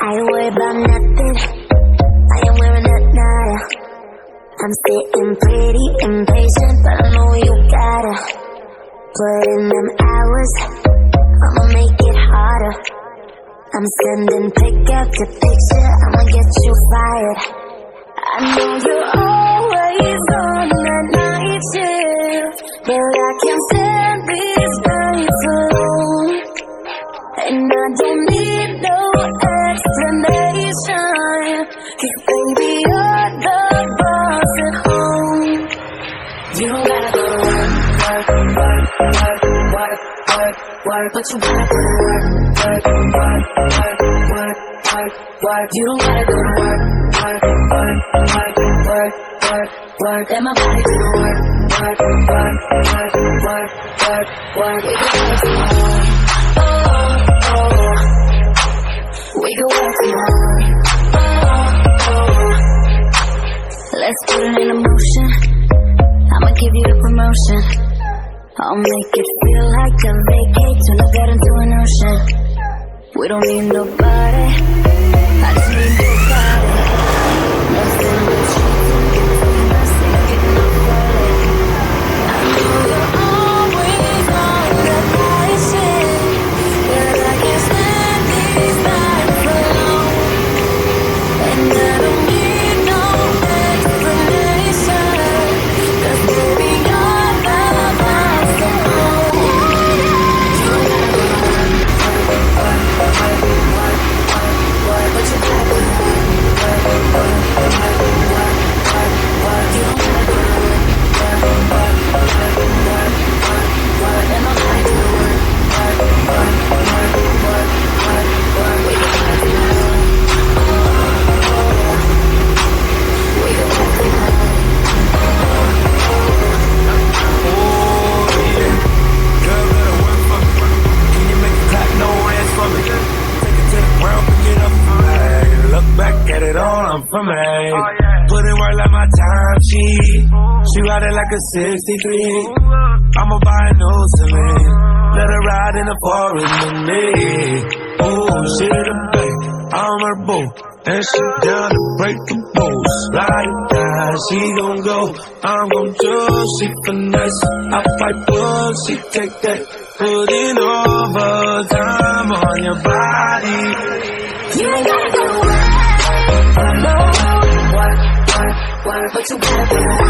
I worry about nothing. I am wearing a nada. I'm sitting pretty impatient, but I know you gotta put in them hours. I'ma make it harder. I'm sending pick after picture. I'ma get you fired. I know you're always on that night shift, but I can't stand these nights alone. And I don't need no explanation, 'cause baby you're the boss at home. You don't gotta go to work, work, work, work, work, work, work, but you gotta go to work, work, work, work, work, work, work. You don't gotta go to work, work, work, work, work, work, work. Let my body do the work, work, work, work, work, work, work. We can work tomorrow. Oh, oh. We can work tomorrow. Oh, oh. Let's put it in motion. I'ma give you the promotion. I'll make it feel like a vacate, turn the bed into an ocean. We don't need nobody, I just need your body. Nothing but you, nothing getting no credit. I know you're always on the night shift, but I can't stand these nights alone. And I don't need no explanation, 'cause baby you're the boss at home. You don't gotta go to work, work, work, work, work, work, but you gotta go to work, work, work, work, work, work, work. You don't gotta go to work, work, work, work, work, work, work. Let my body do the work, work, work, work, work, work, work. We can work tomorrow. Oh, oh. We can work tomorrow. Oh, yeah. Girl, gotta work for me. Can you make it clap, no hands for me? Take it to the ground, pick it up for me. Look back at it all, I'm for me. Put in work like my time cheap. She ride it like a 63. I'ma buy a new cement. Let her ride in the forest with me. Ooh, she the babe, I'm her boo. And she down to break the rules. Ride it down, she gon' go, I'm gon' do. She finesse, I fight bull, she take that. Putting overtime on your body. You ain't gotta go to work, no, work, work, work, but you gotta go to work.